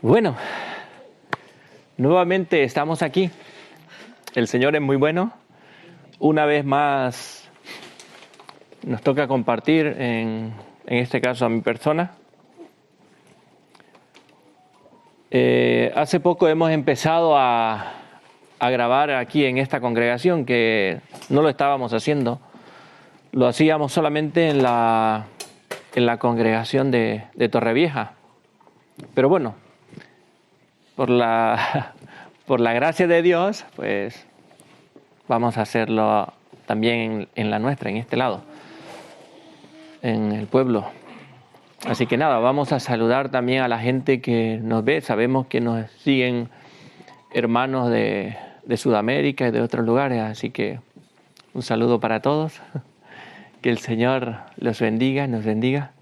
Bueno, nuevamente estamos aquí. El Señor es muy bueno. Una vez más nos toca compartir, en este caso a mi persona. Hace poco hemos empezado a grabar aquí en esta congregación, que no lo estábamos haciendo. Lo hacíamos solamente en la congregación de Torrevieja. Pero bueno, por la gracia de Dios, pues vamos a hacerlo también en la nuestra, en este lado, en el pueblo. Así que nada, vamos a saludar también a la gente que nos ve. Sabemos que nos siguen hermanos de Sudamérica y de otros lugares, así que un saludo para todos. Que el Señor los bendiga, nos bendiga.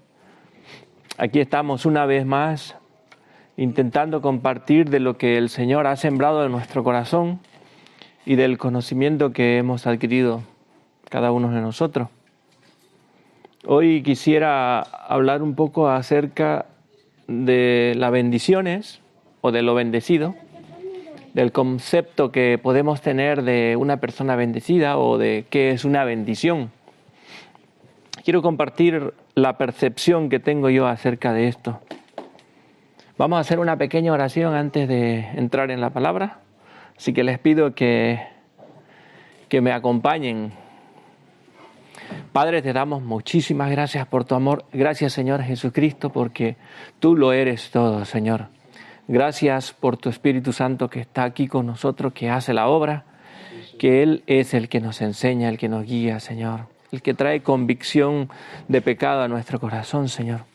Aquí estamos una vez más intentando compartir de lo que el Señor ha sembrado en nuestro corazón y del conocimiento que hemos adquirido cada uno de nosotros. Hoy quisiera hablar un poco acerca de las bendiciones o de lo bendecido, del concepto que podemos tener de una persona bendecida o de qué es una bendición. Quiero compartir la percepción que tengo yo acerca de esto. Vamos a hacer una pequeña oración antes de entrar en la palabra, así que les pido que me acompañen. Padre, te damos muchísimas gracias por tu amor. Gracias, Señor Jesucristo, porque tú lo eres todo, Señor. Gracias por tu Espíritu Santo que está aquí con nosotros, que hace la obra, que Él es el que nos enseña, el que nos guía, Señor, el que trae convicción de pecado a nuestro corazón, Señor.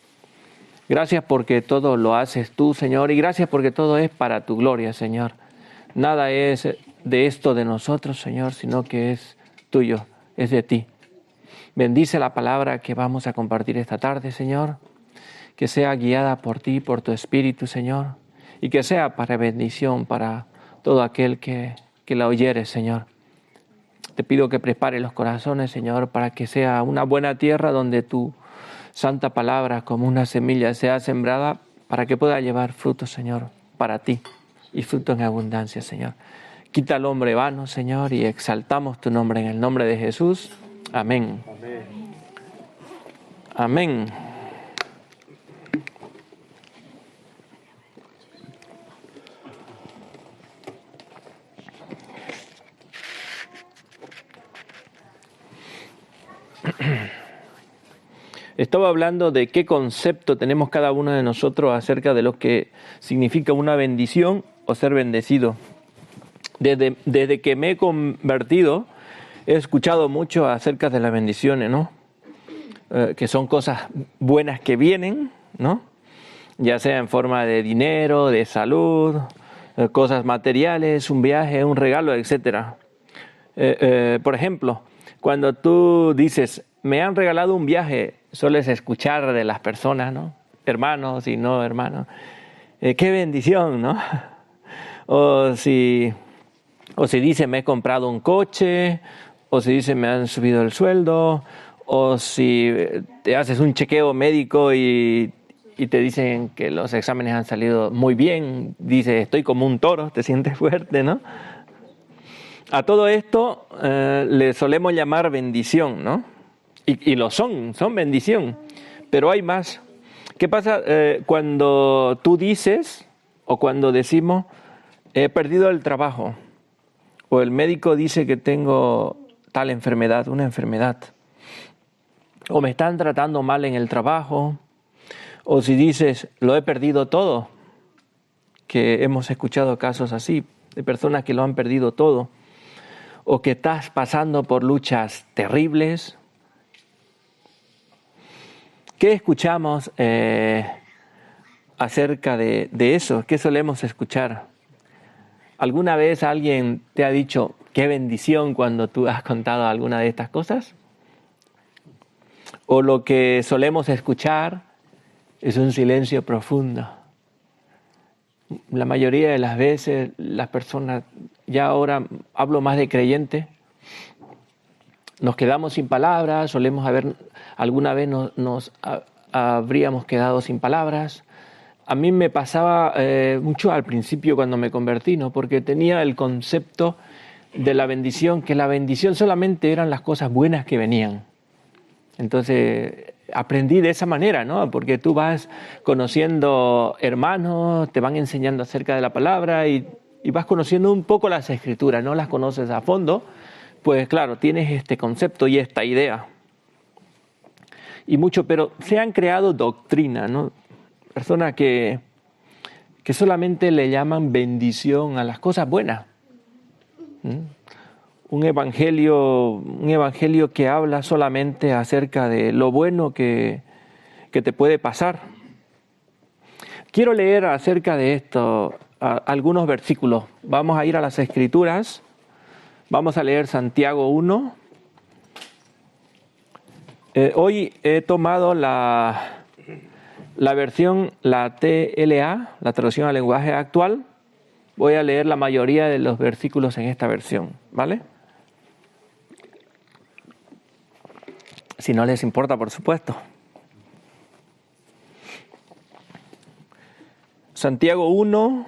Gracias porque todo lo haces tú, Señor, y gracias porque todo es para tu gloria, Señor. Nada es de esto de nosotros, Señor, sino que es tuyo, es de ti. Bendice la palabra que vamos a compartir esta tarde, Señor, que sea guiada por ti, por tu Espíritu, Señor, y que sea para bendición para todo aquel que la oyere, Señor. Te pido que prepare los corazones, Señor, para que sea una buena tierra donde tu santa palabra, como una semilla, sea sembrada para que pueda llevar frutos, Señor, para ti, y fruto en abundancia, Señor. Quita el hombre vano, Señor, y exaltamos tu nombre en el nombre de Jesús. Amén. Amén. Estaba hablando de qué concepto tenemos cada uno de nosotros acerca de lo que significa una bendición o ser bendecido. Desde que me he convertido, he escuchado mucho acerca de las bendiciones, ¿no? Que son cosas buenas que vienen, ¿no? Ya sea en forma de dinero, de salud, cosas materiales, un viaje, un regalo, etc. Por ejemplo, cuando tú dices, me han regalado un viaje, sueles escuchar de las personas, ¿no? Hermanos y no hermanos. ¡Qué bendición!, ¿no? O si dice, me he comprado un coche, o si dice, me han subido el sueldo, o si te haces un chequeo médico y te dicen que los exámenes han salido muy bien, dices, estoy como un toro, te sientes fuerte, ¿no? A todo esto le solemos llamar bendición, ¿no? Y lo son bendición, pero hay más. ¿Qué pasa cuando tú dices o cuando decimos, he perdido el trabajo, o el médico dice que tengo tal enfermedad, una enfermedad, o me están tratando mal en el trabajo, o si dices, lo he perdido todo, que hemos escuchado casos así, de personas que lo han perdido todo, o que estás pasando por luchas terribles. ¿Qué escuchamos acerca de eso? ¿Qué solemos escuchar? ¿Alguna vez alguien te ha dicho qué bendición cuando tú has contado alguna de estas cosas? ¿O lo que solemos escuchar es un silencio profundo? La mayoría de las veces las personas, ya ahora hablo más de creyentes, nos quedamos sin palabras, alguna vez nos habríamos quedado sin palabras, a mí me pasaba mucho al principio cuando me convertí, ¿no? Porque tenía el concepto de la bendición, que la bendición solamente eran las cosas buenas que venían. Entonces aprendí de esa manera, ¿no? Porque tú vas conociendo hermanos, te van enseñando acerca de la palabra y vas conociendo un poco las escrituras, no las conoces a fondo, pues claro, tienes este concepto y esta idea. Y mucho, pero se han creado doctrinas, ¿no? Personas que solamente le llaman bendición a las cosas buenas. Un evangelio que habla solamente acerca de lo bueno que te puede pasar. Quiero leer acerca de esto algunos versículos. Vamos a ir a las Escrituras. Vamos a leer Santiago 1. Hoy he tomado la versión, la TLA, la traducción al lenguaje actual. Voy a leer la mayoría de los versículos en esta versión, ¿vale? Si no les importa, por supuesto. Santiago 1,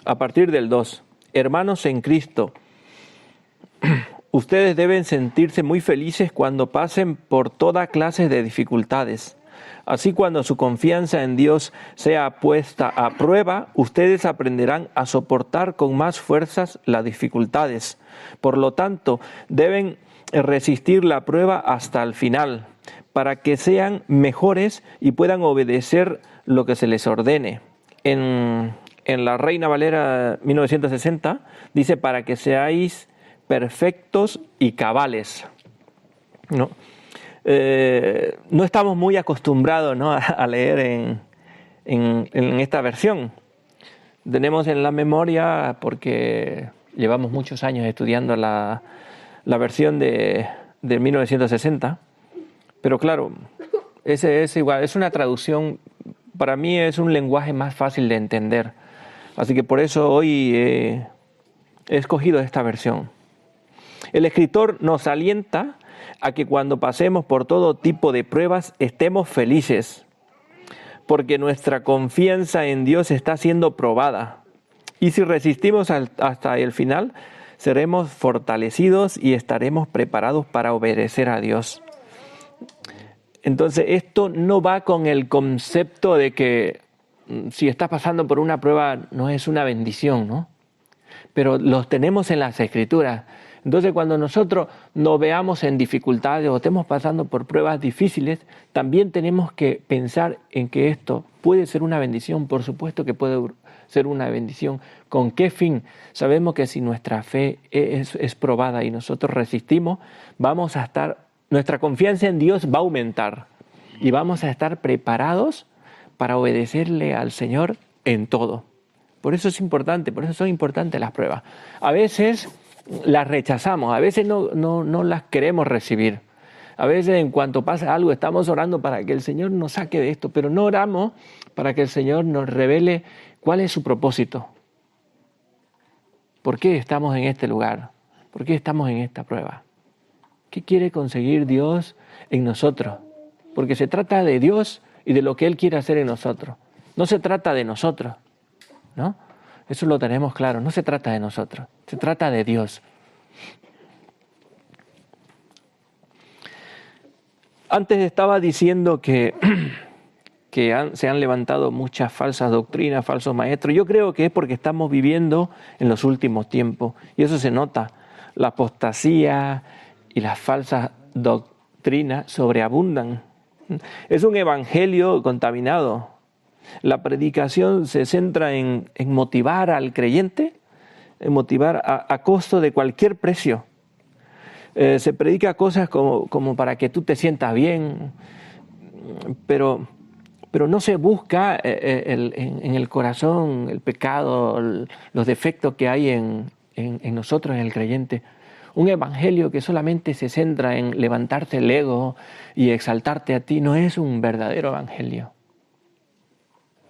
a partir del 2. Hermanos en Cristo, ustedes deben sentirse muy felices cuando pasen por toda clase de dificultades. Así, cuando su confianza en Dios sea puesta a prueba, ustedes aprenderán a soportar con más fuerzas las dificultades. Por lo tanto, deben resistir la prueba hasta el final, para que sean mejores y puedan obedecer lo que se les ordene. En la Reina Valera 1960 dice, para que seáis perfectos y cabales, ¿no? No estamos muy acostumbrados, ¿no?, a leer en esta versión. Tenemos en la memoria, porque llevamos muchos años estudiando la versión de 1960, pero claro, ese es igual, es una traducción, para mí es un lenguaje más fácil de entender, así que por eso hoy he escogido esta versión. El escritor nos alienta a que cuando pasemos por todo tipo de pruebas estemos felices, porque nuestra confianza en Dios está siendo probada. Y si resistimos hasta el final, seremos fortalecidos y estaremos preparados para obedecer a Dios. Entonces, esto no va con el concepto de que si estás pasando por una prueba no es una bendición, ¿no? Pero los tenemos en las Escrituras. Entonces, cuando nosotros nos veamos en dificultades o estemos pasando por pruebas difíciles, también tenemos que pensar en que esto puede ser una bendición. Por supuesto que puede ser una bendición. ¿Con qué fin? Sabemos que si nuestra fe es probada y nosotros resistimos, nuestra confianza en Dios va a aumentar y vamos a estar preparados para obedecerle al Señor en todo. Por eso es importante, por eso son importantes las pruebas. A veces las rechazamos, a veces no las queremos recibir. A veces en cuanto pasa algo estamos orando para que el Señor nos saque de esto, pero no oramos para que el Señor nos revele cuál es su propósito. ¿Por qué estamos en este lugar? ¿Por qué estamos en esta prueba? ¿Qué quiere conseguir Dios en nosotros? Porque se trata de Dios y de lo que Él quiere hacer en nosotros. No se trata de nosotros, ¿no? Eso lo tenemos claro, no se trata de nosotros, se trata de Dios. Antes estaba diciendo que se han levantado muchas falsas doctrinas, falsos maestros. Yo creo que es porque estamos viviendo en los últimos tiempos y eso se nota. La apostasía y las falsas doctrinas sobreabundan. Es un evangelio contaminado. La predicación se centra en motivar al creyente, en motivar a costo de cualquier precio. Se predica cosas como para que tú te sientas bien, pero no se busca en el corazón el pecado, los defectos que hay en nosotros, en el creyente. Un evangelio que solamente se centra en levantarte el ego y exaltarte a ti no es un verdadero evangelio.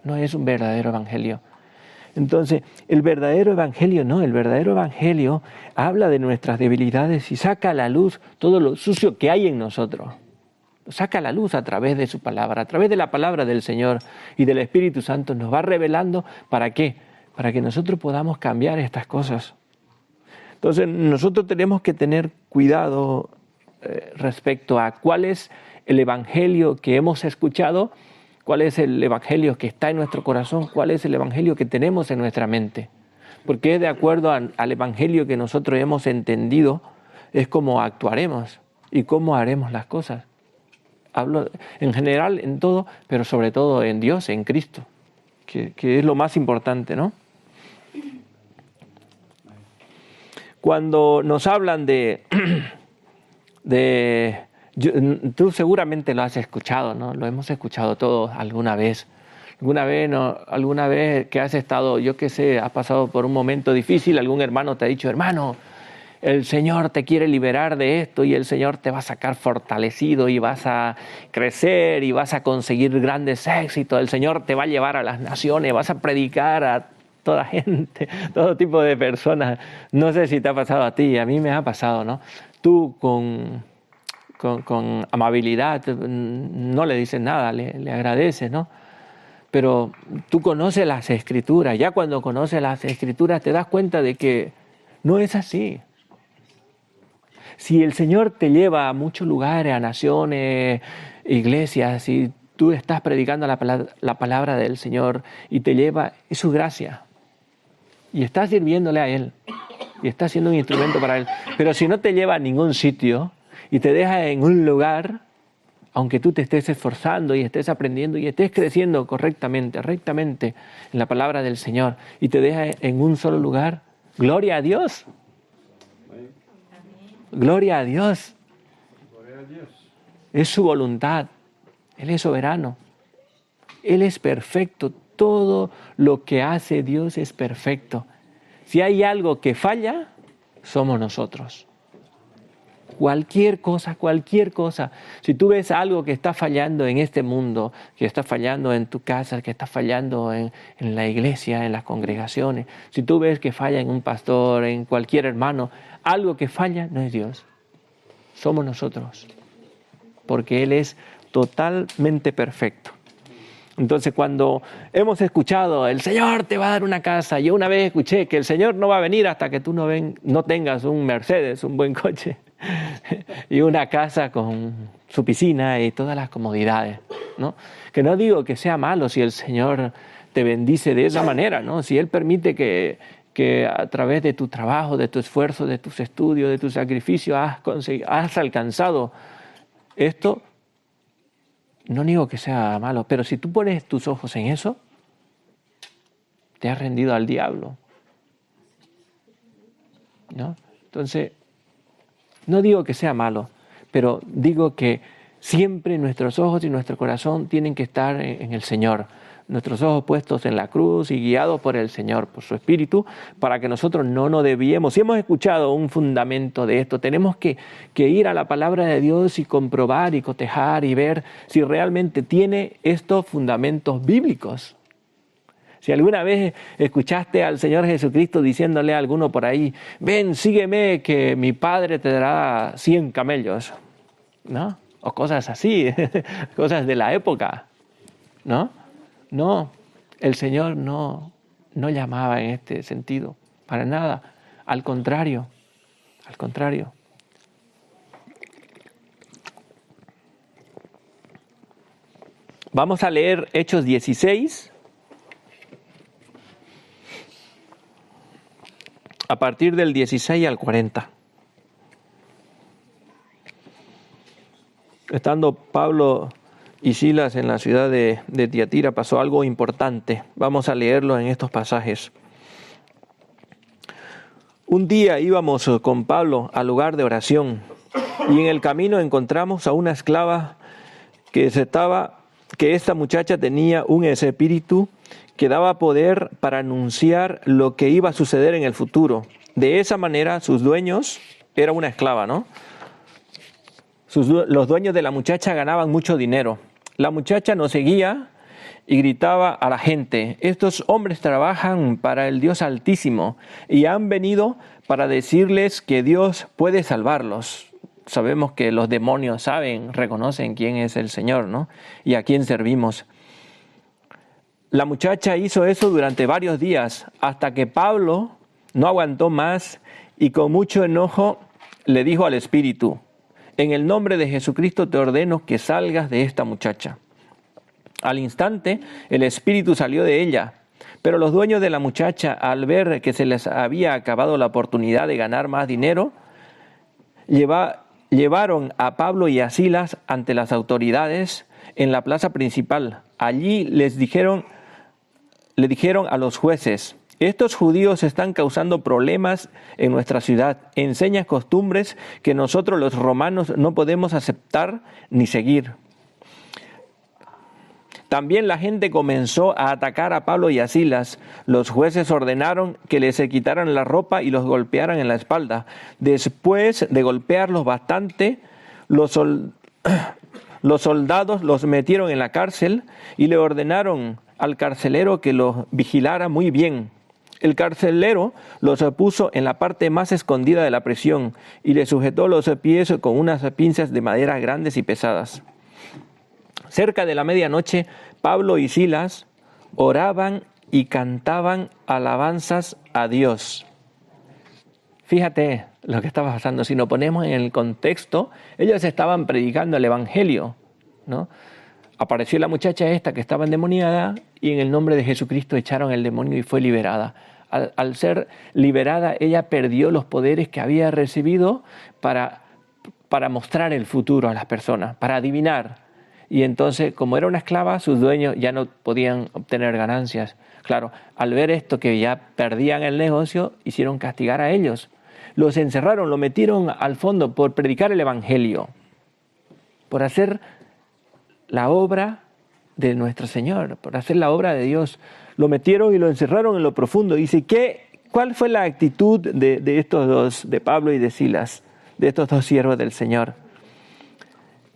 No es un verdadero evangelio. Entonces, el verdadero evangelio habla de nuestras debilidades y saca a la luz todo lo sucio que hay en nosotros. saca a la luz a través de su palabra, a través de la palabra del Señor y del Espíritu Santo nos va revelando. ¿Para qué? Para que nosotros podamos cambiar estas cosas. Entonces nosotros tenemos que tener cuidado respecto a cuál es el evangelio que hemos escuchado, cuál es el evangelio que está en nuestro corazón, cuál es el evangelio que tenemos en nuestra mente. Porque de acuerdo al evangelio que nosotros hemos entendido, es como actuaremos y cómo haremos las cosas. Hablo en general en todo, pero sobre todo en Dios, en Cristo, que es lo más importante, ¿no? Cuando nos hablan tú seguramente lo has escuchado, ¿no? Lo hemos escuchado todos alguna vez. Alguna vez que has estado, yo qué sé, has pasado por un momento difícil, algún hermano te ha dicho, hermano, el Señor te quiere liberar de esto y el Señor te va a sacar fortalecido y vas a crecer y vas a conseguir grandes éxitos. El Señor te va a llevar a las naciones, vas a predicar a toda gente, todo tipo de personas. No sé si te ha pasado a ti, a mí me ha pasado, ¿no? Tú con amabilidad no le dices nada, le agradeces, ¿no? Pero tú conoces las Escrituras. Ya cuando conoces las Escrituras te das cuenta de que no es así. Si el Señor te lleva a muchos lugares, a naciones, iglesias, si tú estás predicando la palabra del Señor y te lleva, es su gracia. Y estás sirviéndole a Él. Y estás siendo un instrumento para Él. Pero si no te lleva a ningún sitio y te deja en un lugar, aunque tú te estés esforzando y estés aprendiendo y estés creciendo correctamente, rectamente en la palabra del Señor, y te deja en un solo lugar, gloria a Dios. Gloria a Dios. Es su voluntad. Él es soberano. Él es perfecto. Todo lo que hace Dios es perfecto. Si hay algo que falla, somos nosotros. Cualquier cosa. Si tú ves algo que está fallando en este mundo, que está fallando en tu casa, que está fallando en la iglesia, en las congregaciones, si tú ves que falla en un pastor, en cualquier hermano, algo que falla no es Dios. Somos nosotros. Porque Él es totalmente perfecto. Entonces cuando hemos escuchado, el Señor te va a dar una casa, yo una vez escuché que el Señor no va a venir hasta que tú no tengas un Mercedes, un buen coche, y una casa con su piscina y todas las comodidades, ¿no? Que no digo que sea malo si el Señor te bendice de esa manera, ¿no? Si Él permite que a través de tu trabajo, de tu esfuerzo, de tus estudios, de tu sacrificio has alcanzado esto, no digo que sea malo, pero si tú pones tus ojos en eso, te has rendido al diablo, ¿no? Entonces, no digo que sea malo, pero digo que siempre nuestros ojos y nuestro corazón tienen que estar en el Señor. Nuestros ojos puestos en la cruz y guiados por el Señor, por su Espíritu, para que nosotros no nos desviemos. Si hemos escuchado un fundamento de esto, tenemos que ir a la palabra de Dios y comprobar y cotejar y ver si realmente tiene estos fundamentos bíblicos. Si alguna vez escuchaste al Señor Jesucristo diciéndole a alguno por ahí, ven, sígueme, que mi Padre te dará 100 camellos, ¿no? O cosas así, cosas de la época, ¿no? No, el Señor no llamaba en este sentido, para nada. Al contrario. Vamos a leer Hechos 16, a partir del 16 al 40. Estando Pablo y Silas en la ciudad de Tiatira, pasó algo importante. Vamos a leerlo en estos pasajes. Un día íbamos con Pablo al lugar de oración y en el camino encontramos a una esclava que esta muchacha tenía un espíritu que daba poder para anunciar lo que iba a suceder en el futuro. De esa manera sus dueños, era una esclava, ¿no? Los dueños de la muchacha ganaban mucho dinero. La muchacha nos seguía y gritaba a la gente, estos hombres trabajan para el Dios Altísimo y han venido para decirles que Dios puede salvarlos. sabemos que los demonios reconocen quién es el Señor, ¿no? Y a quién servimos. La muchacha hizo eso durante varios días, hasta que Pablo no aguantó más y con mucho enojo le dijo al espíritu: en el nombre de Jesucristo te ordeno que salgas de esta muchacha. Al instante, el espíritu salió de ella, pero los dueños de la muchacha, al ver que se les había acabado la oportunidad de ganar más dinero, llevaron a Pablo y a Silas ante las autoridades en la plaza principal. Allí le dijeron a los jueces: estos judíos están causando problemas en nuestra ciudad, enseñan costumbres que nosotros los romanos no podemos aceptar ni seguir. También la gente comenzó a atacar a Pablo y a Silas. Los jueces ordenaron que les quitaran la ropa y los golpearan en la espalda. Después de golpearlos bastante, los soldados los metieron en la cárcel y le ordenaron al carcelero que los vigilara muy bien. El carcelero los puso en la parte más escondida de la prisión y le sujetó los pies con unas pinzas de madera grandes y pesadas. Cerca de la medianoche, Pablo y Silas oraban y cantaban alabanzas a Dios. Fíjate lo que estaba pasando. Si nos ponemos en el contexto, ellos estaban predicando el Evangelio, ¿no? Apareció la muchacha esta que estaba endemoniada y en el nombre de Jesucristo echaron el demonio y fue liberada. Al ser liberada, ella perdió los poderes que había recibido para mostrar el futuro a las personas, para adivinar. Y entonces, como era una esclava, sus dueños ya no podían obtener ganancias. Claro, al ver esto, que ya perdían el negocio, hicieron castigar a ellos. Los encerraron, lo metieron al fondo por predicar el Evangelio, por hacer la obra de nuestro Señor, por hacer la obra de Dios. Lo metieron y lo encerraron en lo profundo. Dice, ¿cuál fue la actitud de estos dos, de Pablo y de Silas, de estos dos siervos del Señor?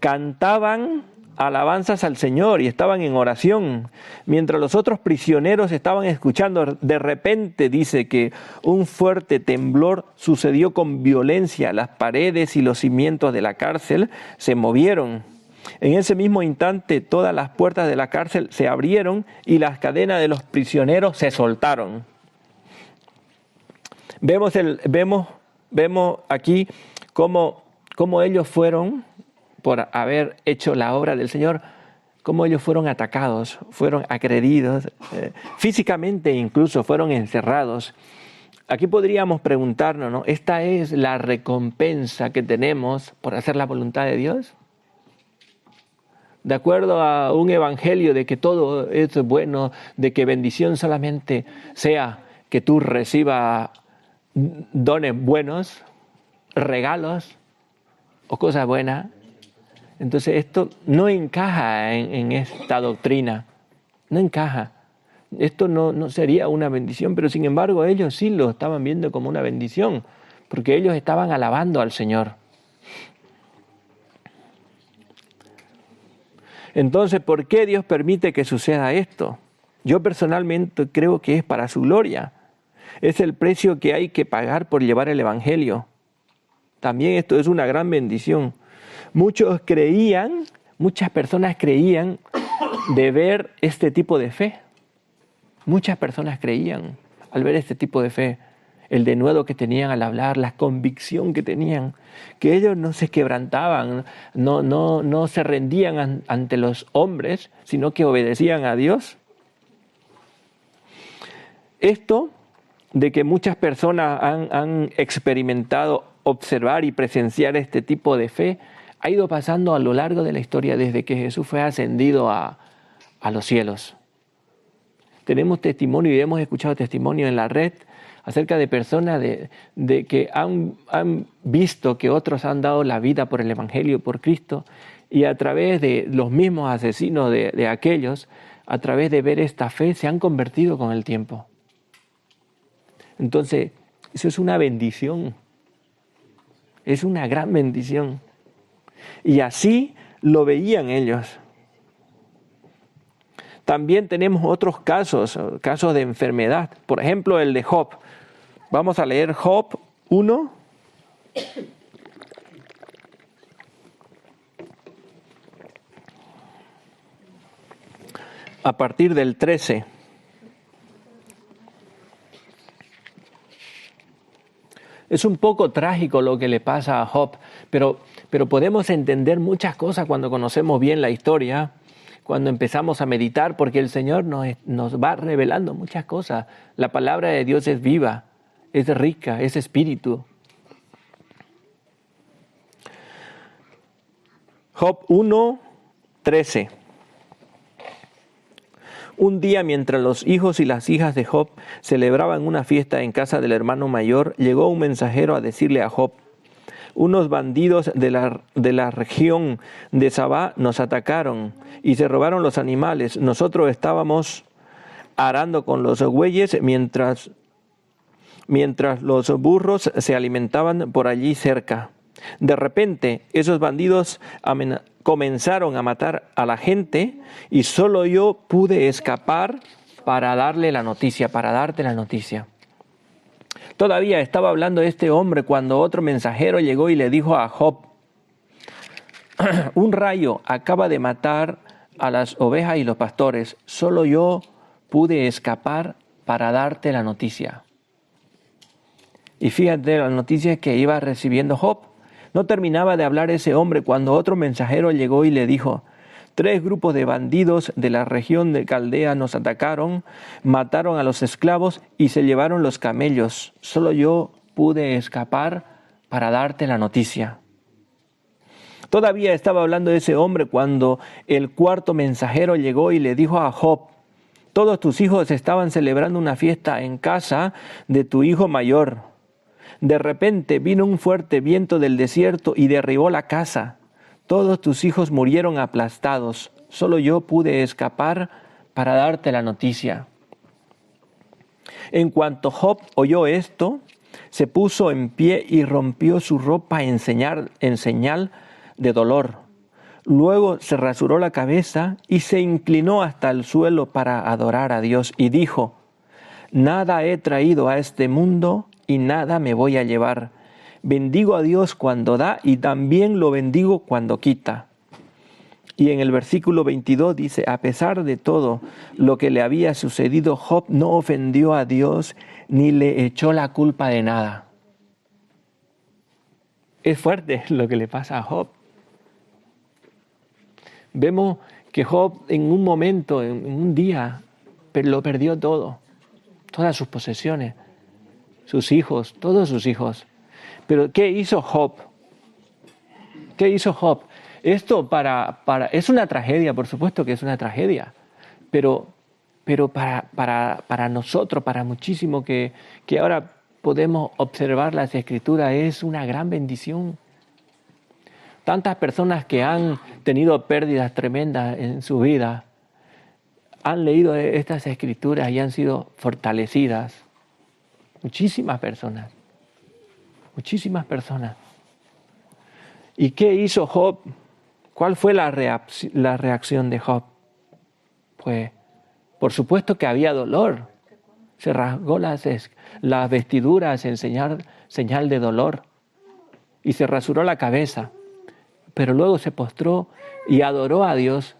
Cantaban alabanzas al Señor y estaban en oración. Mientras los otros prisioneros estaban escuchando, de repente dice que un fuerte temblor sucedió con violencia. Las paredes y los cimientos de la cárcel se movieron. En ese mismo instante, todas las puertas de la cárcel se abrieron y las cadenas de los prisioneros se soltaron. Vemos aquí cómo ellos fueron, por haber hecho la obra del Señor, cómo ellos fueron atacados, fueron agredidos, físicamente incluso fueron encerrados. Aquí podríamos preguntarnos, ¿no? ¿Esta es la recompensa que tenemos por hacer la voluntad de Dios? De acuerdo a un evangelio de que todo es bueno, de que bendición solamente sea que tú recibas dones buenos, regalos o cosas buenas. Entonces esto no encaja en esta doctrina, no encaja. Esto no sería una bendición, pero sin embargo ellos sí lo estaban viendo como una bendición, porque ellos estaban alabando al Señor. Entonces, ¿por qué Dios permite que suceda esto? Yo personalmente creo que es para su gloria. Es el precio que hay que pagar por llevar el Evangelio. También esto es una gran bendición. Muchas personas creían de ver este tipo de fe. Muchas personas creían al ver este tipo de fe, el denuedo que tenían al hablar, la convicción que tenían, que ellos no se quebrantaban, no se rendían ante los hombres, sino que obedecían a Dios. Esto de que muchas personas han experimentado observar y presenciar este tipo de fe, ha ido pasando a lo largo de la historia desde que Jesús fue ascendido a los cielos. Tenemos testimonio y hemos escuchado testimonio en la red acerca de personas de que han visto que otros han dado la vida por el Evangelio, por Cristo, y a través de los mismos asesinos de aquellos, a través de ver esta fe, se han convertido con el tiempo. Entonces, eso es una bendición. Es una gran bendición. Y así lo veían ellos. También tenemos otros casos de enfermedad. Por ejemplo, el de Job. Vamos a leer Job 1. a partir del 13. Es un poco trágico lo que le pasa a Job, pero podemos entender muchas cosas cuando conocemos bien la historia, cuando empezamos a meditar, porque el Señor nos va revelando muchas cosas. La palabra de Dios es viva, es rica, es espíritu. Job 1:13. Un día, mientras los hijos y las hijas de Job celebraban una fiesta en casa del hermano mayor, llegó un mensajero a decirle a Job: unos bandidos de la región de Sabá nos atacaron y se robaron los animales. Nosotros estábamos arando con los bueyes mientras los burros se alimentaban por allí cerca. De repente, esos bandidos comenzaron a matar a la gente y solo yo pude escapar para darte la noticia. Todavía estaba hablando este hombre cuando otro mensajero llegó y le dijo a Job: un rayo acaba de matar a las ovejas y los pastores. Solo yo pude escapar para darte la noticia. Y fíjate la noticia que iba recibiendo Job. No terminaba de hablar ese hombre cuando otro mensajero llegó y le dijo: 3 grupos de bandidos de la región de Caldea nos atacaron, mataron a los esclavos y se llevaron los camellos. Solo yo pude escapar para darte la noticia. Todavía estaba hablando ese hombre cuando el cuarto mensajero llegó y le dijo a Job: todos tus hijos estaban celebrando una fiesta en casa de tu hijo mayor. De repente vino un fuerte viento del desierto y derribó la casa. Todos tus hijos murieron aplastados. Solo yo pude escapar para darte la noticia. En cuanto Job oyó esto, se puso en pie y rompió su ropa en señal de dolor. Luego se rasuró la cabeza y se inclinó hasta el suelo para adorar a Dios y dijo: nada he traído a este mundo y nada me voy a llevar. Bendigo a Dios cuando da y también lo bendigo cuando quita. Y en el versículo 22 dice: a pesar de todo lo que le había sucedido, Job no ofendió a Dios ni le echó la culpa de nada. Es fuerte lo que le pasa a Job. Vemos que Job en un momento, en un día, lo perdió todo. Todas sus posesiones, sus hijos, todos sus hijos. Pero ¿qué hizo Job? ¿Qué hizo Job? Esto es una tragedia, por supuesto que es una tragedia, pero para nosotros, para muchísimo que ahora podemos observar las Escrituras, es una gran bendición. Tantas personas que han tenido pérdidas tremendas en su vida han leído estas Escrituras y han sido fortalecidas. Muchísimas personas. ¿Y qué hizo Job? ¿Cuál fue la reacción de Job? Pues, por supuesto que había dolor. Se rasgó las vestiduras en señal de dolor y se rasuró la cabeza. Pero luego se postró y adoró a Dios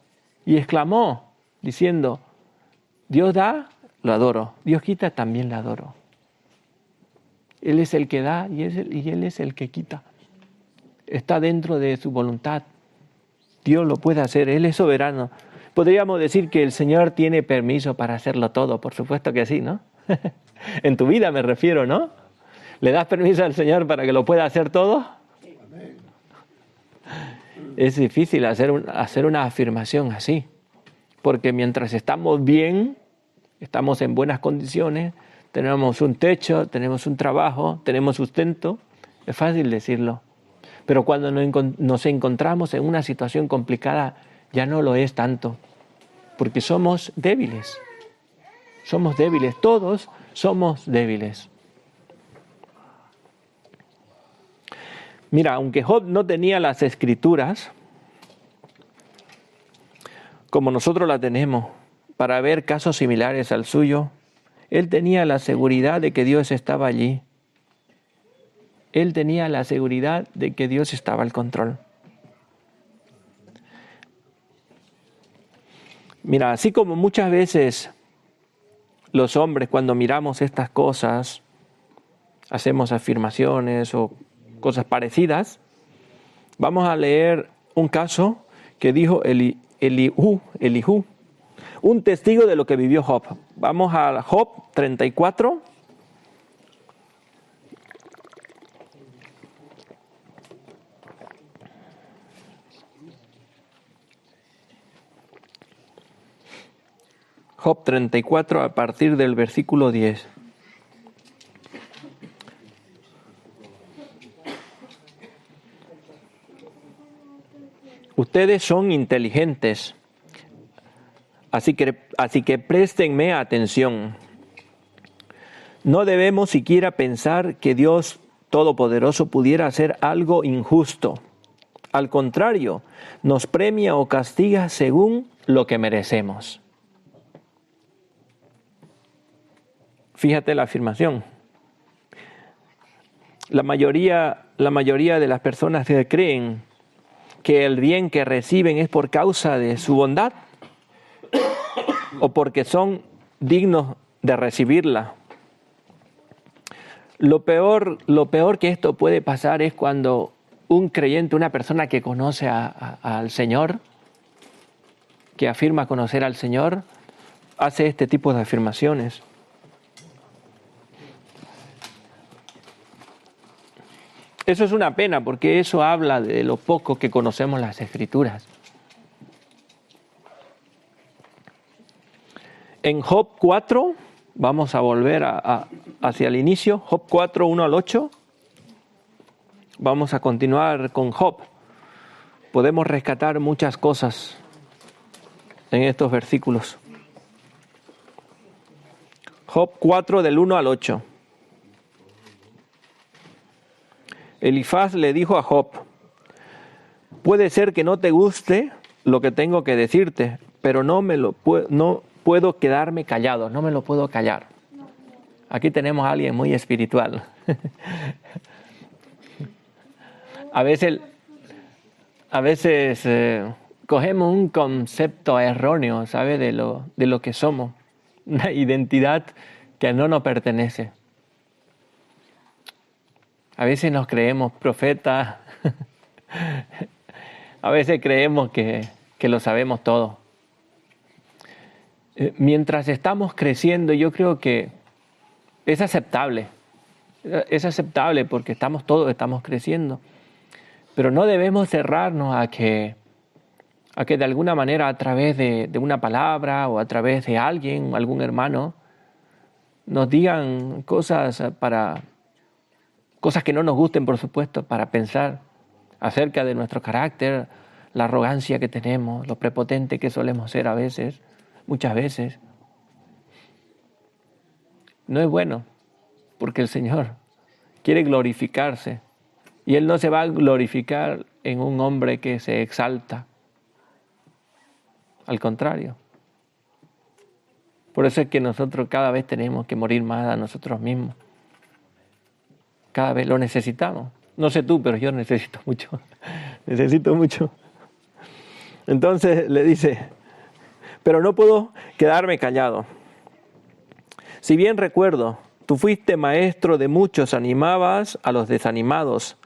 y exclamó diciendo: Dios da, lo adoro. Dios quita, también lo adoro. Él es el que da y Él es el que quita. Está dentro de su voluntad. Dios lo puede hacer, Él es soberano. Podríamos decir que el Señor tiene permiso para hacerlo todo, por supuesto que sí, ¿no? En tu vida me refiero, ¿no? ¿Le das permiso al Señor para que lo pueda hacer todo? Es difícil hacer una afirmación así, porque mientras estamos bien, estamos en buenas condiciones, tenemos un techo, tenemos un trabajo, tenemos sustento, es fácil decirlo. Pero cuando nos encontramos en una situación complicada, ya no lo es tanto, porque somos débiles. Somos débiles, todos somos débiles. Mira, aunque Job no tenía las Escrituras, como nosotros las tenemos, para ver casos similares al suyo, él tenía la seguridad de que Dios estaba allí. Él tenía la seguridad de que Dios estaba al control. Mira, así como muchas veces los hombres cuando miramos estas cosas, hacemos afirmaciones o cosas parecidas, vamos a leer un caso que dijo Elihu, un testigo de lo que vivió Job. Vamos a Job 34. Job 34 a partir del versículo 10. Ustedes son inteligentes, así que préstenme atención. No debemos siquiera pensar que Dios Todopoderoso pudiera hacer algo injusto. Al contrario, nos premia o castiga según lo que merecemos. Fíjate la afirmación. La mayoría de las personas que creen que el bien que reciben es por causa de su bondad o porque son dignos de recibirla. Lo peor que esto puede pasar es cuando un creyente, una persona que conoce al Señor, que afirma conocer al Señor, hace este tipo de afirmaciones. Eso es una pena porque eso habla de lo poco que conocemos las Escrituras. En Job 4, vamos a volver hacia el inicio, Job 4, 1 al 8. Vamos a continuar con Job. Podemos rescatar muchas cosas en estos versículos. Job 4 del 1 al 8. Elifaz le dijo a Job: puede ser que no te guste lo que tengo que decirte, pero no puedo quedarme callado, no me lo puedo callar. Aquí tenemos a alguien muy espiritual. A veces cogemos un concepto erróneo, ¿sabe? De lo que somos, una identidad que no nos pertenece. A veces nos creemos profetas, a veces creemos que lo sabemos todo. Mientras estamos creciendo, yo creo que es aceptable porque todos estamos creciendo. Pero no debemos cerrarnos a que de alguna manera a través de una palabra o a través de alguien, algún hermano, nos digan cosas que no nos gusten, por supuesto, para pensar acerca de nuestro carácter, la arrogancia que tenemos, lo prepotente que solemos ser a veces, muchas veces. No es bueno, porque el Señor quiere glorificarse y Él no se va a glorificar en un hombre que se exalta. Al contrario. Por eso es que nosotros cada vez tenemos que morir más a nosotros mismos. Cada vez lo necesitamos. No sé tú, pero yo necesito mucho. Necesito mucho. Entonces le dice, pero no puedo quedarme callado. Si bien recuerdo, tú fuiste maestro de muchos, animabas a los desanimados.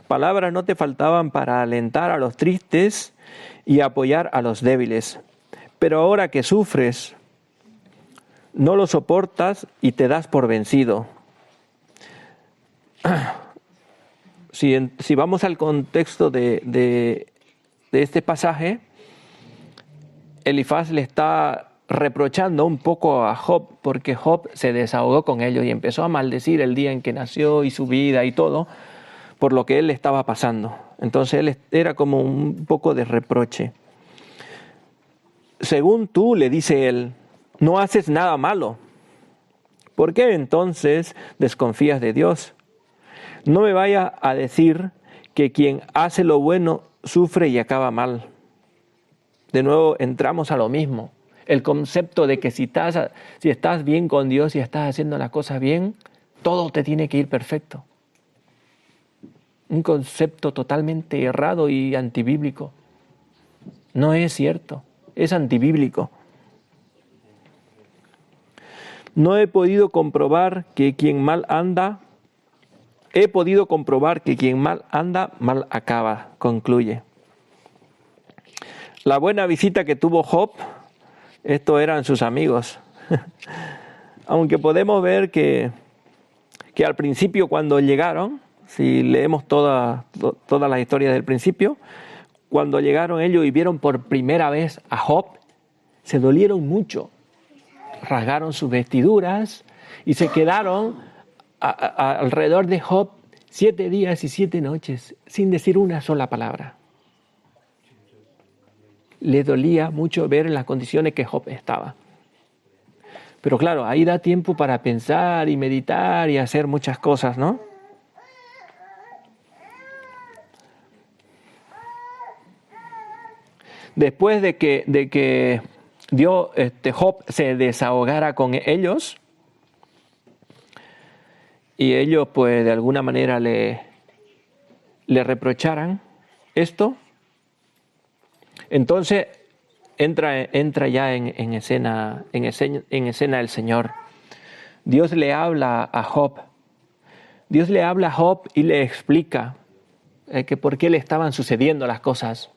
Palabras no te faltaban para alentar a los tristes y apoyar a los débiles. Pero ahora que sufres, no lo soportas y te das por vencido. Si vamos al contexto de este pasaje, Elifaz le está reprochando un poco a Job porque Job se desahogó con ellos y empezó a maldecir el día en que nació y su vida y todo por lo que él le estaba pasando. Entonces él era como un poco de reproche. Según tú, le dice él, no haces nada malo. ¿Por qué entonces desconfías de Dios? No me vaya a decir que quien hace lo bueno sufre y acaba mal. De nuevo entramos a lo mismo. El concepto de que si estás bien con Dios y estás haciendo las cosas bien, todo te tiene que ir perfecto. Un concepto totalmente errado y antibíblico. No es cierto, es antibíblico. no he podido comprobar que quien mal anda, mal acaba, concluye. La buena visita que tuvo Job, estos eran sus amigos. Aunque podemos ver que al principio cuando llegaron, si leemos todas las historias del principio, cuando llegaron ellos y vieron por primera vez a Job, se dolieron mucho, rasgaron sus vestiduras y se quedaron alrededor de Job 7 días y 7 noches sin decir una sola palabra. Les dolía mucho ver en las condiciones que Job estaba. Pero claro, ahí da tiempo para pensar y meditar y hacer muchas cosas, ¿no? Después de que Job se desahogara con ellos, y ellos pues de alguna manera le reprocharan esto, entonces entra ya en escena el Señor. Dios le habla a Job. Dios le habla a Job y le explica que por qué le estaban sucediendo las cosas.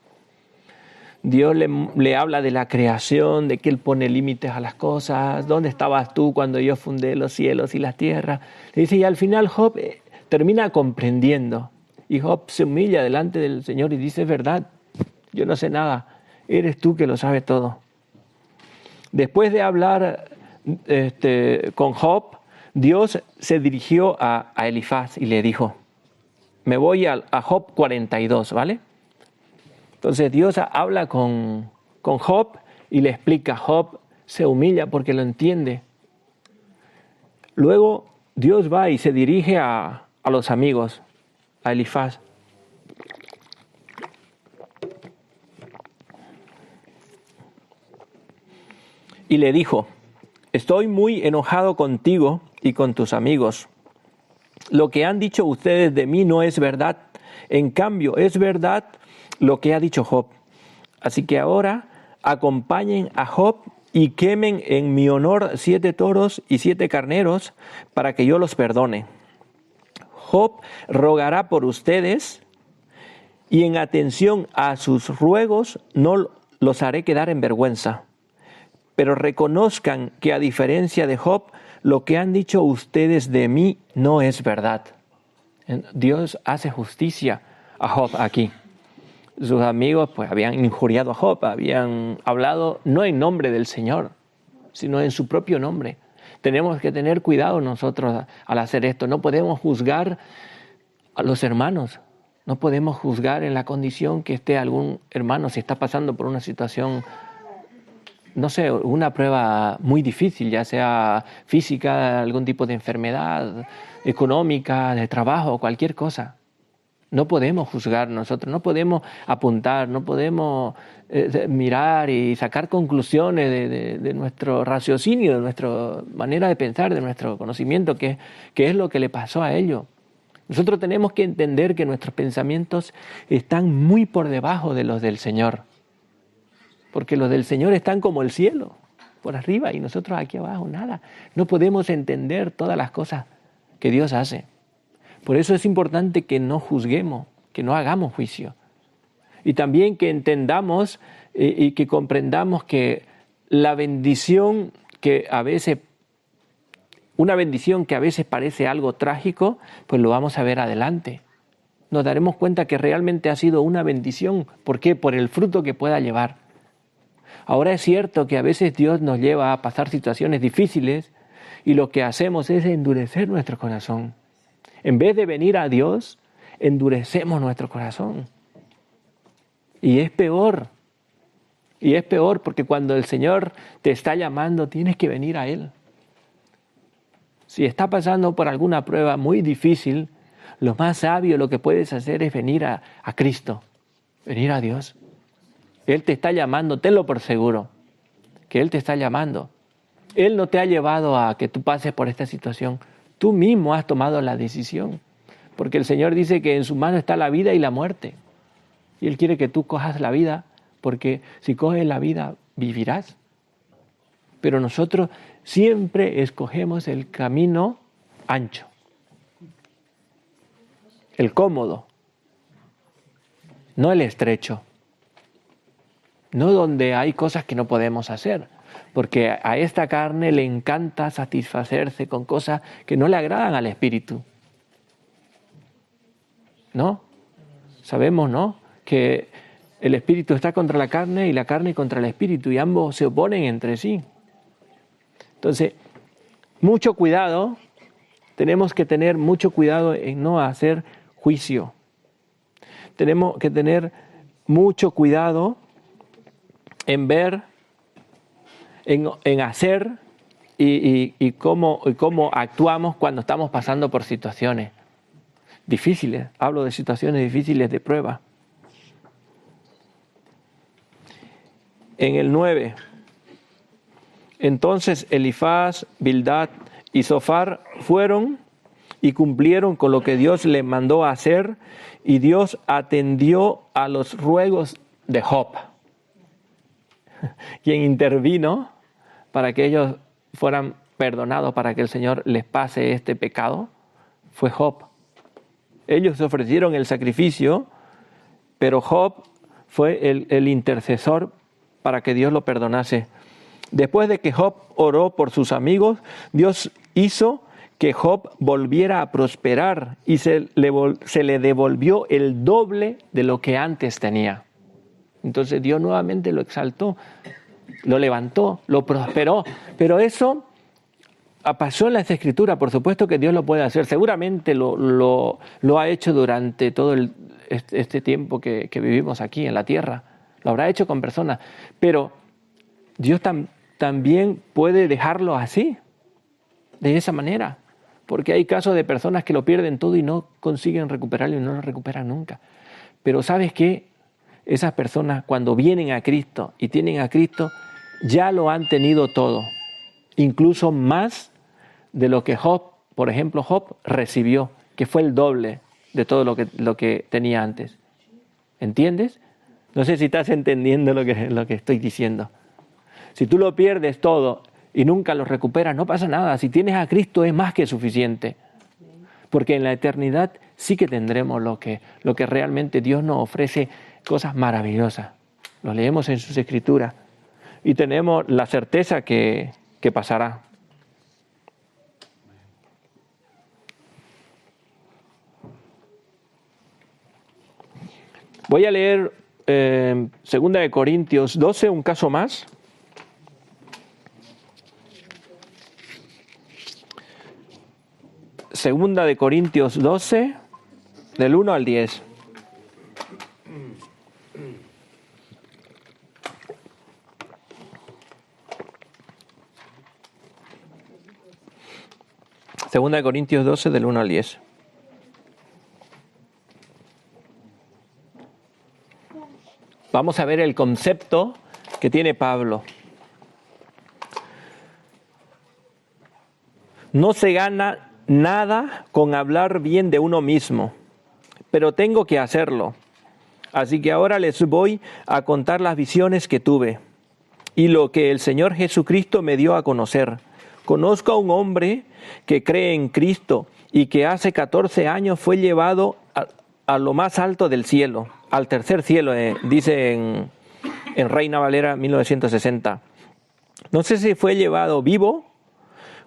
Dios le habla de la creación, de que Él pone límites a las cosas. ¿Dónde estabas tú cuando yo fundé los cielos y la tierra? Le dice, y al final Job termina comprendiendo. Y Job se humilla delante del Señor y dice, es verdad, yo no sé nada, eres tú que lo sabes todo. Después de hablar con Job, Dios se dirigió a Elifaz y le dijo, me voy a Job 42, ¿vale? Entonces Dios habla con Job y le explica. Job se humilla porque lo entiende. Luego Dios va y se dirige a los amigos, a Elifaz. Y le dijo, estoy muy enojado contigo y con tus amigos. Lo que han dicho ustedes de mí no es verdad. En cambio, es verdad lo que ha dicho Job. Así que ahora acompañen a Job y quemen en mi honor 7 toros y 7 carneros para que yo los perdone. Job rogará por ustedes y en atención a sus ruegos no los haré quedar en vergüenza. Pero reconozcan que a diferencia de Job, lo que han dicho ustedes de mí no es verdad. Dios hace justicia a Job aquí. Sus amigos pues habían injuriado a Job, habían hablado no en nombre del Señor, sino en su propio nombre. Tenemos que tener cuidado nosotros al hacer esto. No podemos juzgar a los hermanos. No podemos juzgar en la condición que esté algún hermano si está pasando por una situación, no sé, una prueba muy difícil, ya sea física, algún tipo de enfermedad, económica, de trabajo, cualquier cosa. No podemos juzgar nosotros, no podemos apuntar, no podemos mirar y sacar conclusiones de nuestro raciocinio, de nuestra manera de pensar, de nuestro conocimiento, que es lo que le pasó a ellos. Nosotros tenemos que entender que nuestros pensamientos están muy por debajo de los del Señor, porque los del Señor están como el cielo, por arriba, y nosotros aquí abajo nada. No podemos entender todas las cosas que Dios hace. Por eso es importante que no juzguemos, que no hagamos juicio. Y también que entendamos y que comprendamos que la bendición una bendición que a veces parece algo trágico, pues lo vamos a ver adelante. Nos daremos cuenta que realmente ha sido una bendición. ¿Por qué? Por el fruto que pueda llevar. Ahora es cierto que a veces Dios nos lleva a pasar situaciones difíciles y lo que hacemos es endurecer nuestro corazón. En vez de venir a Dios, endurecemos nuestro corazón. Y es peor. Y es peor porque cuando el Señor te está llamando, tienes que venir a Él. Si está pasando por alguna prueba muy difícil, lo más sabio, lo que puedes hacer es venir a Cristo, venir a Dios. Él te está llamando, tenlo por seguro, que Él te está llamando. Él no te ha llevado a que tú pases por esta situación. Tú mismo has tomado la decisión, porque el Señor dice que en su mano está la vida y la muerte. Y Él quiere que tú cojas la vida, porque si coges la vida, vivirás. Pero nosotros siempre escogemos el camino ancho, el cómodo, no el estrecho, no donde hay cosas que no podemos hacer, porque a esta carne le encanta satisfacerse con cosas que no le agradan al espíritu. ¿No? Sabemos, ¿no?, que el espíritu está contra la carne y la carne contra el espíritu, y ambos se oponen entre sí. Entonces, mucho cuidado, tenemos que tener mucho cuidado en no hacer juicio. Tenemos que tener mucho cuidado en ver, en hacer y cómo actuamos cuando estamos pasando por situaciones difíciles. Hablo de situaciones difíciles de prueba. En el 9, entonces Elifaz, Bildad y Zofar fueron y cumplieron con lo que Dios les mandó a hacer, y Dios atendió a los ruegos de Job. Quien intervino para que ellos fueran perdonados, para que el Señor les pase este pecado, fue Job. Ellos ofrecieron el sacrificio, pero Job fue el intercesor para que Dios lo perdonase. Después de que Job oró por sus amigos, Dios hizo que Job volviera a prosperar y se le devolvió el doble de lo que antes tenía. Entonces Dios nuevamente lo exaltó, lo levantó, lo prosperó. Pero eso pasó en las Escrituras. Por supuesto que Dios lo puede hacer. Seguramente lo ha hecho durante todo este tiempo que vivimos aquí en la tierra. Lo habrá hecho con personas. Pero Dios también puede dejarlo así, de esa manera. Porque hay casos de personas que lo pierden todo y no consiguen recuperarlo y no lo recuperan nunca. Pero ¿sabes qué? Esas personas, cuando vienen a Cristo y tienen a Cristo, ya lo han tenido todo. Incluso más de lo que Job, por ejemplo, Job recibió, que fue el doble de todo lo que tenía antes. ¿Entiendes? No sé si estás entendiendo lo que estoy diciendo. Si tú lo pierdes todo y nunca lo recuperas, no pasa nada. Si tienes a Cristo es más que suficiente. Porque en la eternidad sí que tendremos lo que realmente Dios nos ofrece, cosas maravillosas. Lo leemos en sus Escrituras y tenemos la certeza que pasará. Voy a leer 2 Corintios 12, un caso más. Segunda de Corintios 12, del 1 al 10. Segunda de Corintios 12, del 1 al 10. Vamos a ver el concepto que tiene Pablo. No se gana nada con hablar bien de uno mismo, pero tengo que hacerlo. Así que ahora les voy a contar las visiones que tuve y lo que el Señor Jesucristo me dio a conocer. Conozco a un hombre que cree en Cristo y que hace 14 años fue llevado a lo más alto del cielo, al tercer cielo, dice en Reina Valera 1960. No sé si fue llevado vivo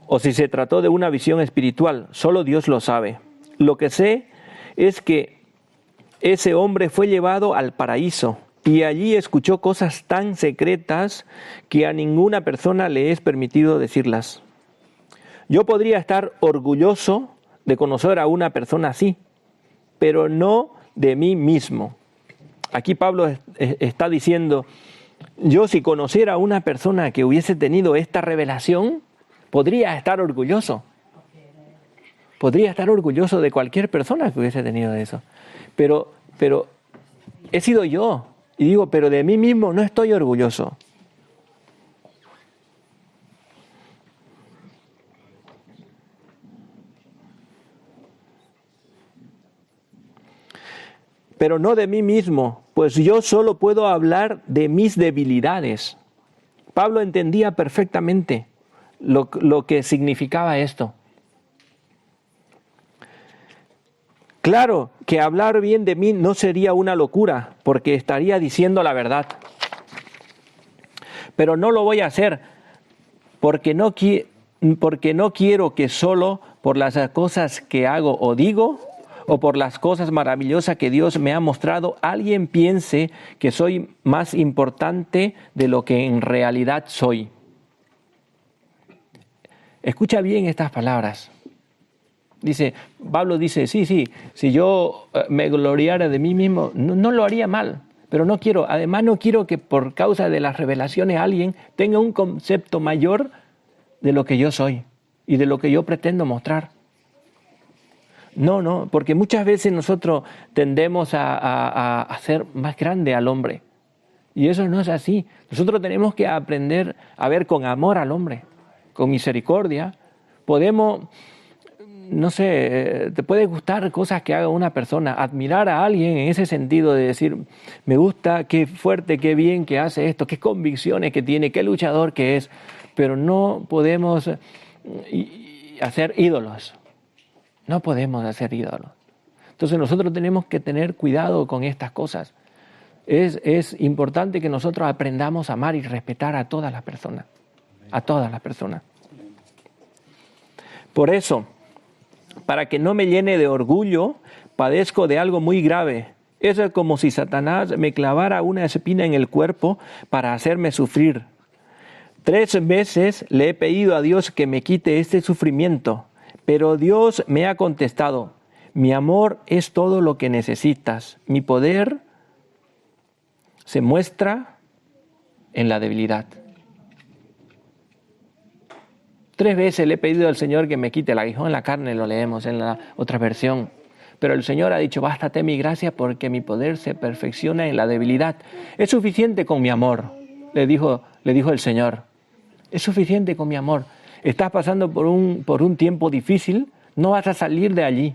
o si se trató de una visión espiritual, solo Dios lo sabe. Lo que sé es que ese hombre fue llevado al paraíso y allí escuchó cosas tan secretas que a ninguna persona le es permitido decirlas. Yo podría estar orgulloso de conocer a una persona así, pero no de mí mismo. Aquí Pablo está diciendo, yo si conociera a una persona que hubiese tenido esta revelación, podría estar orgulloso. Podría estar orgulloso de cualquier persona que hubiese tenido eso. Pero he sido yo. Y digo, pero de mí mismo no estoy orgulloso. Pero no de mí mismo, pues yo solo puedo hablar de mis debilidades. Pablo entendía perfectamente lo que significaba esto. Claro que hablar bien de mí no sería una locura, porque estaría diciendo la verdad. Pero no lo voy a hacer, porque no quiero que solo por las cosas que hago o digo, o por las cosas maravillosas que Dios me ha mostrado, alguien piense que soy más importante de lo que en realidad soy. Escucha bien estas palabras. Pablo dice, sí, si yo me gloriara de mí mismo, no lo haría mal, pero además no quiero que por causa de las revelaciones alguien tenga un concepto mayor de lo que yo soy y de lo que yo pretendo mostrar. No, porque muchas veces nosotros tendemos a hacer más grande al hombre. Y eso no es así. Nosotros tenemos que aprender a ver con amor al hombre, con misericordia. Podemos, no sé, te puede gustar cosas que haga una persona, admirar a alguien en ese sentido de decir, me gusta, qué fuerte, qué bien que hace esto, qué convicciones que tiene, qué luchador que es, pero no podemos hacer ídolos. No podemos hacer ídolos. Entonces nosotros tenemos que tener cuidado con estas cosas. Es importante que nosotros aprendamos a amar y respetar a todas las personas. A todas las personas. Por eso, para que no me llene de orgullo, padezco de algo muy grave. Eso es como si Satanás me clavara una espina en el cuerpo para hacerme sufrir. 3 veces le he pedido a Dios que me quite este sufrimiento, pero Dios me ha contestado, mi amor es todo lo que necesitas. Mi poder se muestra en la debilidad. 3 veces le he pedido al Señor que me quite el aguijón en la carne, lo leemos en la otra versión. Pero el Señor ha dicho, bástate mi gracia porque mi poder se perfecciona en la debilidad. Es suficiente con mi amor, le dijo el Señor. Es suficiente con mi amor. Estás pasando por un tiempo difícil, no vas a salir de allí.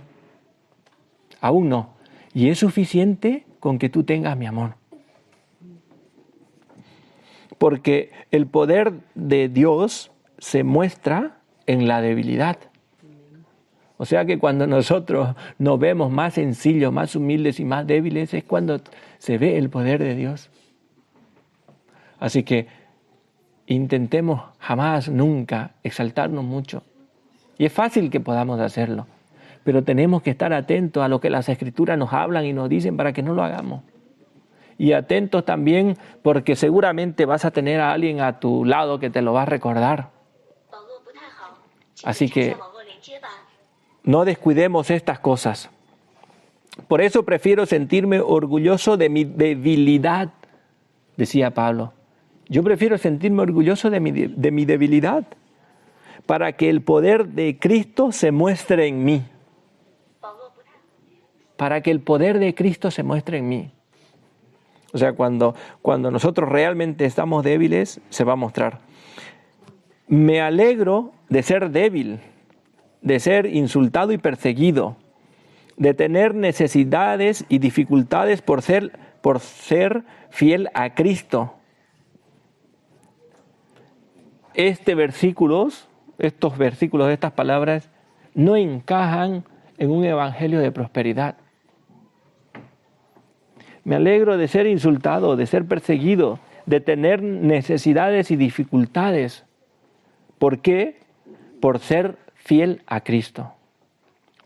Aún no. Y es suficiente con que tú tengas mi amor. Porque el poder de Dios se muestra en la debilidad. O sea que cuando nosotros nos vemos más sencillos, más humildes y más débiles, es cuando se ve el poder de Dios. Así que intentemos jamás, nunca exaltarnos mucho. Y es fácil que podamos hacerlo, pero tenemos que estar atentos a lo que las Escrituras nos hablan y nos dicen para que no lo hagamos. Y atentos también porque seguramente vas a tener a alguien a tu lado que te lo va a recordar. Así que no descuidemos estas cosas. Por eso prefiero sentirme orgulloso de mi debilidad, decía Pablo. Yo prefiero sentirme orgulloso de mi debilidad para que el poder de Cristo se muestre en mí. Para que el poder de Cristo se muestre en mí. O sea, cuando nosotros realmente estamos débiles, se va a mostrar. Me alegro de ser débil, de ser insultado y perseguido, de tener necesidades y dificultades por ser fiel a Cristo. Estos versículos, estas palabras, no encajan en un evangelio de prosperidad. Me alegro de ser insultado, de ser perseguido, de tener necesidades y dificultades. ¿Por qué? Por ser fiel a Cristo,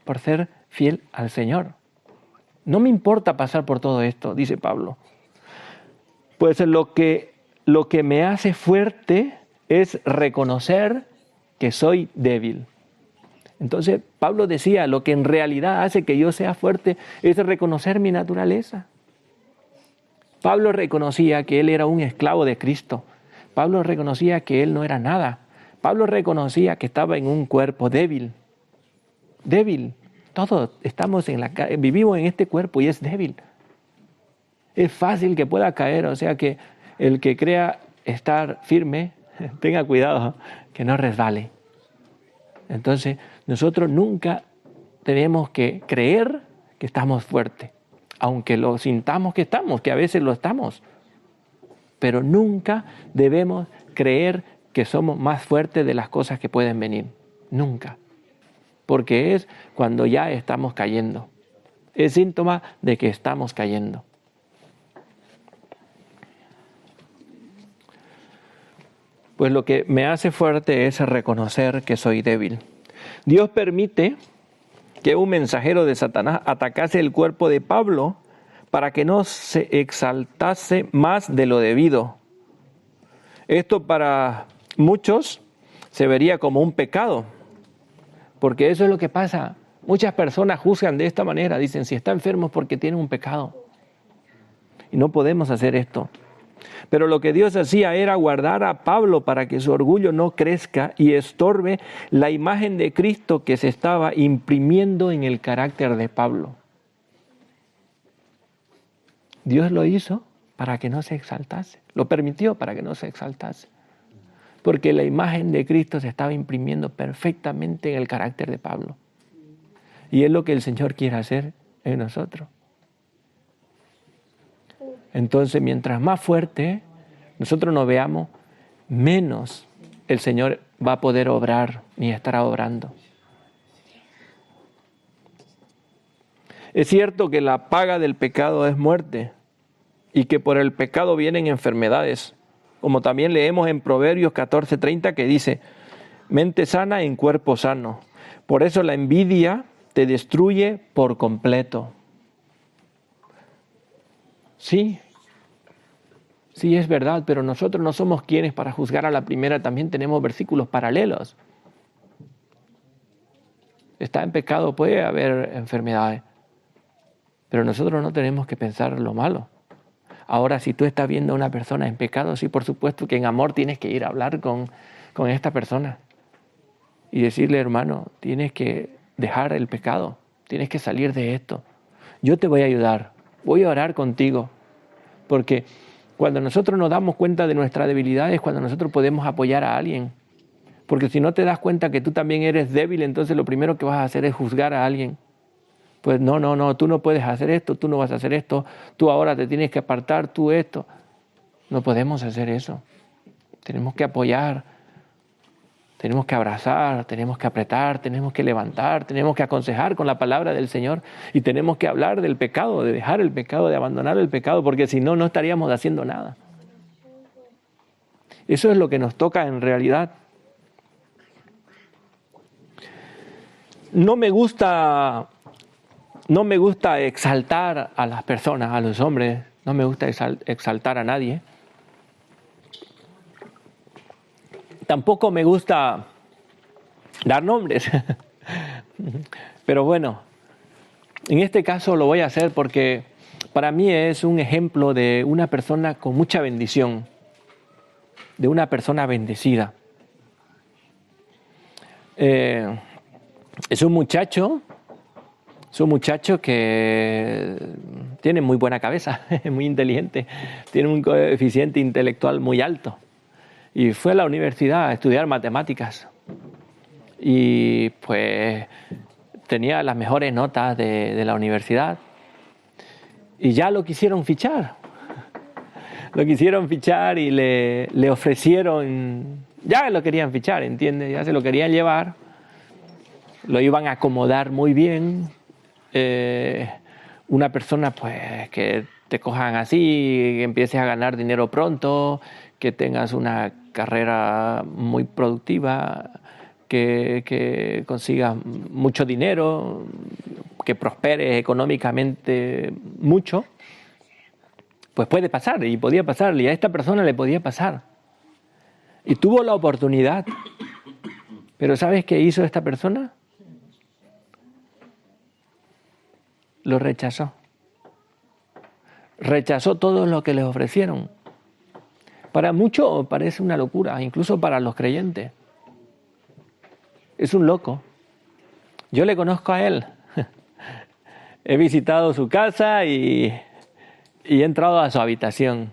por ser fiel al Señor. No me importa pasar por todo esto, dice Pablo. Pues lo que me hace fuerte es reconocer que soy débil. Entonces Pablo decía, lo que en realidad hace que yo sea fuerte es reconocer mi naturaleza. Pablo reconocía que él era un esclavo de Cristo. Pablo reconocía que él no era nada. Pablo reconocía que estaba en un cuerpo débil. Débil. Todos vivimos en este cuerpo y es débil. Es fácil que pueda caer, o sea que el que crea estar firme, tenga cuidado que no resbale. Entonces, nosotros nunca tenemos que creer que estamos fuertes, aunque lo sintamos que a veces lo estamos. pero nunca debemos creer que somos más fuertes de las cosas que pueden venir. Nunca. Porque es cuando ya estamos cayendo. Es síntoma de que estamos cayendo. Pues lo que me hace fuerte es reconocer que soy débil. Dios permite que un mensajero de Satanás atacase el cuerpo de Pablo para que no se exaltase más de lo debido. Esto para muchos se vería como un pecado, porque eso es lo que pasa. Muchas personas juzgan de esta manera, dicen, si está enfermo es porque tiene un pecado. Y no podemos hacer esto. Pero lo que Dios hacía era guardar a Pablo para que su orgullo no crezca y estorbe la imagen de Cristo que se estaba imprimiendo en el carácter de Pablo. Dios lo hizo para que no se exaltase, lo permitió para que no se exaltase, porque la imagen de Cristo se estaba imprimiendo perfectamente en el carácter de Pablo. Y es lo que el Señor quiere hacer en nosotros. Entonces, mientras más fuerte nosotros nos veamos, menos el Señor va a poder obrar ni estará obrando. Es cierto que la paga del pecado es muerte y que por el pecado vienen enfermedades, como también leemos en Proverbios 14:30 que dice, mente sana en cuerpo sano. Por eso la envidia te destruye por completo. Sí, es verdad, pero nosotros no somos quienes para juzgar a la primera, también tenemos versículos paralelos. Está en pecado, puede haber enfermedades, pero nosotros no tenemos que pensar lo malo. Ahora, si tú estás viendo a una persona en pecado, sí, por supuesto que en amor tienes que ir a hablar con esta persona y decirle, hermano, tienes que dejar el pecado, tienes que salir de esto. Yo te voy a ayudar, voy a orar contigo, porque cuando nosotros nos damos cuenta de nuestra debilidad es cuando nosotros podemos apoyar a alguien. Porque si no te das cuenta que tú también eres débil, entonces lo primero que vas a hacer es juzgar a alguien. Pues no, tú no puedes hacer esto, tú no vas a hacer esto, tú ahora te tienes que apartar, tú esto. No podemos hacer eso. Tenemos que apoyar, tenemos que abrazar, tenemos que apretar, tenemos que levantar, tenemos que aconsejar con la palabra del Señor y tenemos que hablar del pecado, de dejar el pecado, de abandonar el pecado, porque si no, no estaríamos haciendo nada. Eso es lo que nos toca en realidad. No me gusta exaltar a las personas, a los hombres, no me gusta exaltar a nadie. Tampoco me gusta dar nombres, pero bueno, en este caso lo voy a hacer porque para mí es un ejemplo de una persona con mucha bendición, de una persona bendecida. Es un muchacho que tiene muy buena cabeza, es muy inteligente, tiene un coeficiente intelectual muy alto. Y fue a la universidad a estudiar matemáticas. Y pues tenía las mejores notas de la universidad. Y ya lo quisieron fichar. Lo quisieron fichar y le ofrecieron, ya lo querían fichar, ¿entiendes? Ya se lo querían llevar. Lo iban a acomodar muy bien. Una persona pues que te cojan así, que empieces a ganar dinero pronto, que tengas una carrera muy productiva, que consigas mucho dinero, que prosperes económicamente mucho, pues puede pasar y podía pasarle, y a esta persona le podía pasar. Y tuvo la oportunidad. Pero ¿sabes qué hizo esta persona? Lo rechazó. Rechazó todo lo que les ofrecieron. Para muchos parece una locura, incluso para los creyentes. Es un loco. Yo le conozco a él. He visitado su casa y he entrado a su habitación.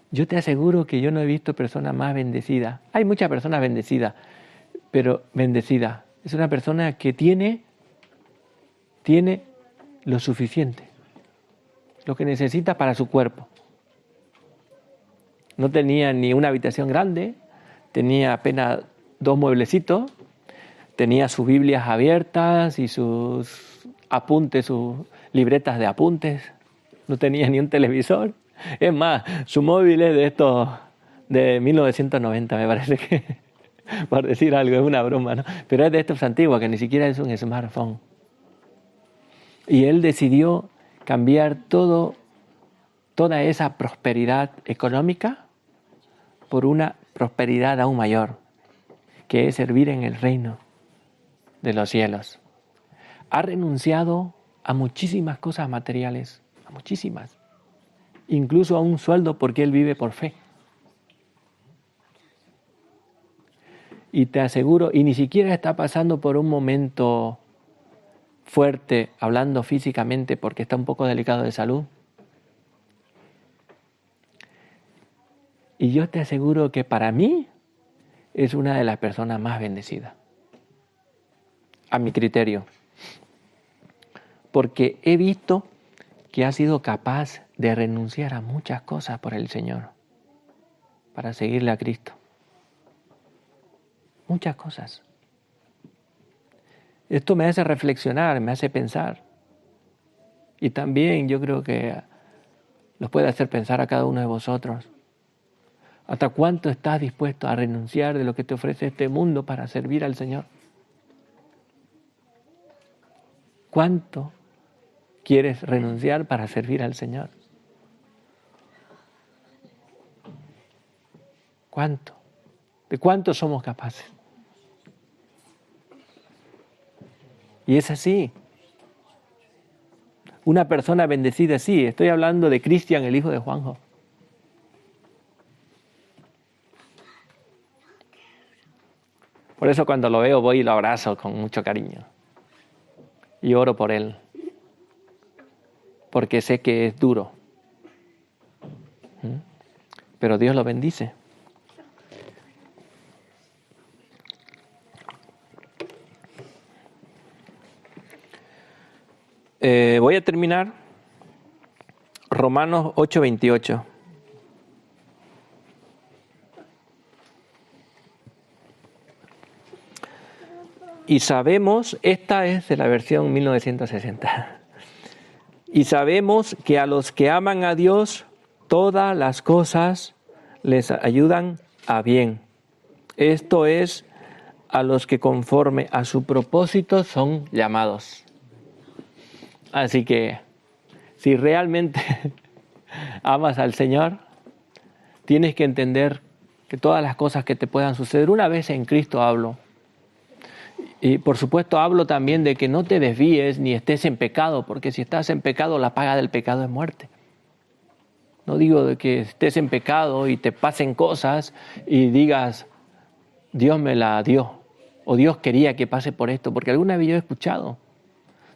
Yo te aseguro que yo no he visto persona más bendecida. Hay muchas personas bendecidas, pero bendecida es una persona que tiene lo suficiente, lo que necesita para su cuerpo. No tenía ni una habitación grande, tenía apenas 2 mueblecitos, tenía sus Biblias abiertas y sus apuntes, sus libretas de apuntes. No tenía ni un televisor. Es más, su móvil es de estos de 1990, me parece que, por decir algo, es una broma, ¿no? Pero es de estos antiguos, que ni siquiera es un smartphone. Y él decidió cambiar toda esa prosperidad económica por una prosperidad aún mayor, que es servir en el reino de los cielos. Ha renunciado a muchísimas cosas materiales, a muchísimas, incluso a un sueldo, porque él vive por fe. Y te aseguro, y ni siquiera está pasando por un momento fuerte, hablando físicamente, porque está un poco delicado de salud. Y yo te aseguro que para mí es una de las personas más bendecidas, a mi criterio. Porque he visto que ha sido capaz de renunciar a muchas cosas por el Señor, para seguirle a Cristo. Muchas cosas. Esto me hace reflexionar, me hace pensar. Y también yo creo que los puede hacer pensar a cada uno de vosotros. ¿Hasta cuánto estás dispuesto a renunciar de lo que te ofrece este mundo para servir al Señor? ¿Cuánto quieres renunciar para servir al Señor? ¿Cuánto? ¿De cuánto somos capaces? Y es así. Una persona bendecida, sí. Estoy hablando de Cristian, el hijo de Juanjo. Por eso cuando lo veo voy y lo abrazo con mucho cariño. Y oro por él. Porque sé que es duro. Pero Dios lo bendice. Voy a terminar Romanos 8:28. Y sabemos, esta es de la versión 1960, y sabemos que a los que aman a Dios, todas las cosas les ayudan a bien. Esto es, a los que conforme a su propósito son llamados. Así que, si realmente amas al Señor, tienes que entender que todas las cosas que te puedan suceder, una vez en Cristo hablo. Y por supuesto hablo también de que no te desvíes ni estés en pecado, porque si estás en pecado, la paga del pecado es muerte. No digo de que estés en pecado y te pasen cosas y digas, Dios me la dio, o Dios quería que pase por esto, porque alguna vez yo he escuchado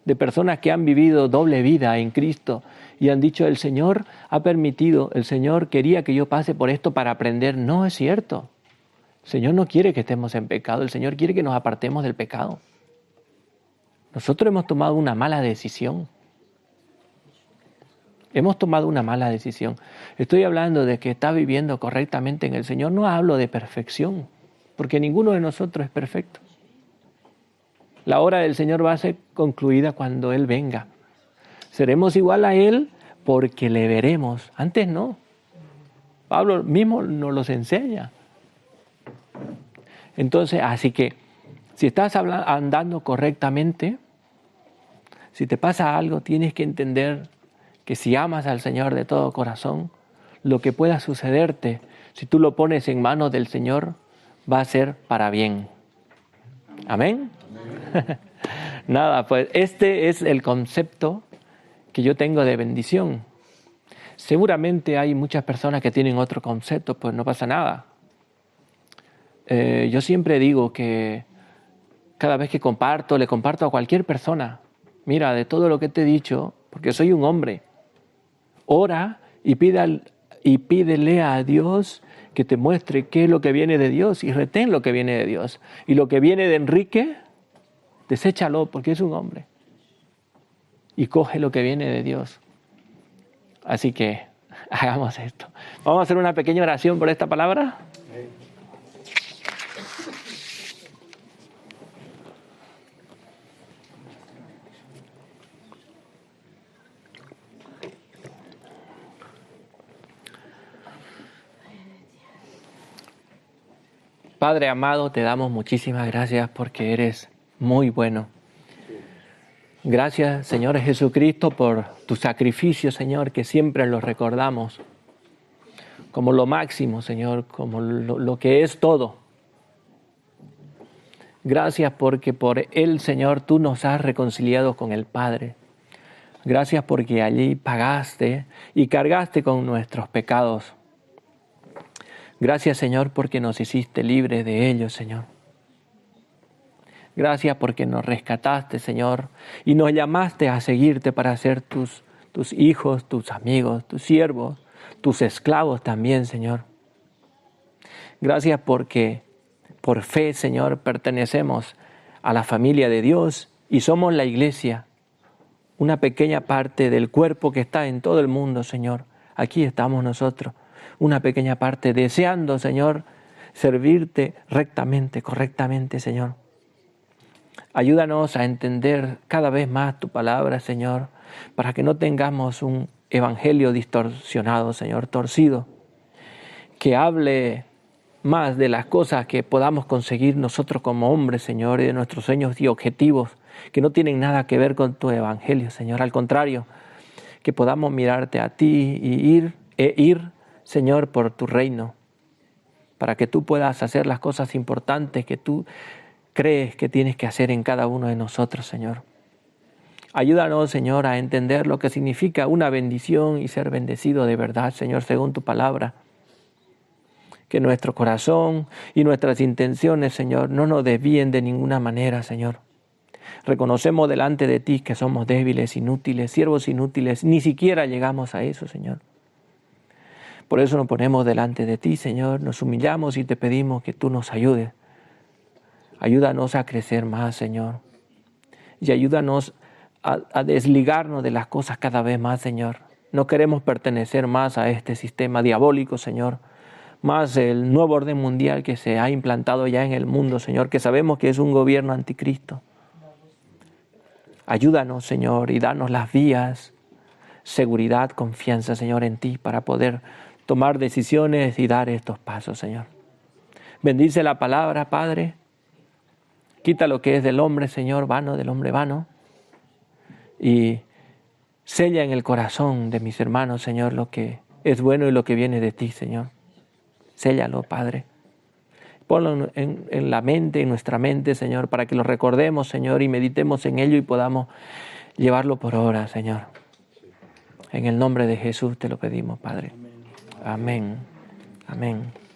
de personas que han vivido doble vida en Cristo y han dicho, el Señor ha permitido, el Señor quería que yo pase por esto para aprender. No es cierto. El Señor no quiere que estemos en pecado, el Señor quiere que nos apartemos del pecado. Nosotros hemos tomado una mala decisión. Hemos tomado una mala decisión. Estoy hablando de que está viviendo correctamente en el Señor. No hablo de perfección, porque ninguno de nosotros es perfecto. La obra del Señor va a ser concluida cuando Él venga. Seremos igual a Él porque le veremos. Antes no. Pablo mismo nos los enseña. Entonces, así que, si estás andando correctamente, si te pasa algo, tienes que entender que si amas al Señor de todo corazón, lo que pueda sucederte, si tú lo pones en manos del Señor, va a ser para bien. ¿Amén? Nada, pues este es el concepto que yo tengo de bendición. Seguramente hay muchas personas que tienen otro concepto, pues no pasa nada. Yo siempre digo que cada vez que le comparto a cualquier persona, mira, de todo lo que te he dicho, porque soy un hombre, ora y pídele a Dios que te muestre qué es lo que viene de Dios y retén lo que viene de Dios. Y lo que viene de Enrique, deséchalo porque es un hombre. Y coge lo que viene de Dios. Así que Hagamos esto. Vamos a hacer una pequeña oración por esta palabra. Padre amado, te damos muchísimas gracias porque eres muy bueno. Gracias, Señor Jesucristo, por tu sacrificio, Señor, que siempre lo recordamos como lo máximo, Señor, como lo que es todo. Gracias porque por Él, Señor, tú nos has reconciliado con el Padre. Gracias porque allí pagaste y cargaste con nuestros pecados. Gracias, Señor, porque nos hiciste libres de ellos, Señor. Gracias porque nos rescataste, Señor, y nos llamaste a seguirte para ser tus hijos, tus amigos, tus siervos, tus esclavos también, Señor. Gracias porque por fe, Señor, pertenecemos a la familia de Dios y somos la iglesia, una pequeña parte del cuerpo que está en todo el mundo, Señor. Aquí estamos nosotros, una pequeña parte, deseando, Señor, servirte rectamente, correctamente, Señor. Ayúdanos a entender cada vez más tu palabra, Señor, para que no tengamos un evangelio distorsionado, Señor, torcido, que hable más de las cosas que podamos conseguir nosotros como hombres, Señor, y de nuestros sueños y objetivos, que no tienen nada que ver con tu evangelio, Señor. Al contrario, que podamos mirarte a ti y ir, Señor, por tu reino, para que tú puedas hacer las cosas importantes que tú crees que tienes que hacer en cada uno de nosotros, Señor. Ayúdanos, Señor, a entender lo que significa una bendición y ser bendecido de verdad, Señor, según tu palabra. Que nuestro corazón y nuestras intenciones, Señor, no nos desvíen de ninguna manera, Señor. Reconocemos delante de ti que somos débiles, inútiles, siervos inútiles, ni siquiera llegamos a eso, Señor. Por eso nos ponemos delante de ti, Señor, nos humillamos y te pedimos que tú nos ayudes. Ayúdanos a crecer más, Señor. Y ayúdanos a desligarnos de las cosas cada vez más, Señor. No queremos pertenecer más a este sistema diabólico, Señor. Más el nuevo orden mundial que se ha implantado ya en el mundo, Señor, que sabemos que es un gobierno anticristo. Ayúdanos, Señor, y danos las vías, seguridad, confianza, Señor, en ti para poder tomar decisiones y dar estos pasos, Señor. Bendice la palabra, Padre. Quita lo que es del hombre, Señor, vano, del hombre vano. Y sella en el corazón de mis hermanos, Señor, lo que es bueno y lo que viene de ti, Señor. Séllalo, Padre. Ponlo en la mente, en nuestra mente, Señor, para que lo recordemos, Señor, y meditemos en ello y podamos llevarlo por obra, Señor. En el nombre de Jesús te lo pedimos, Padre. Amén. Amén.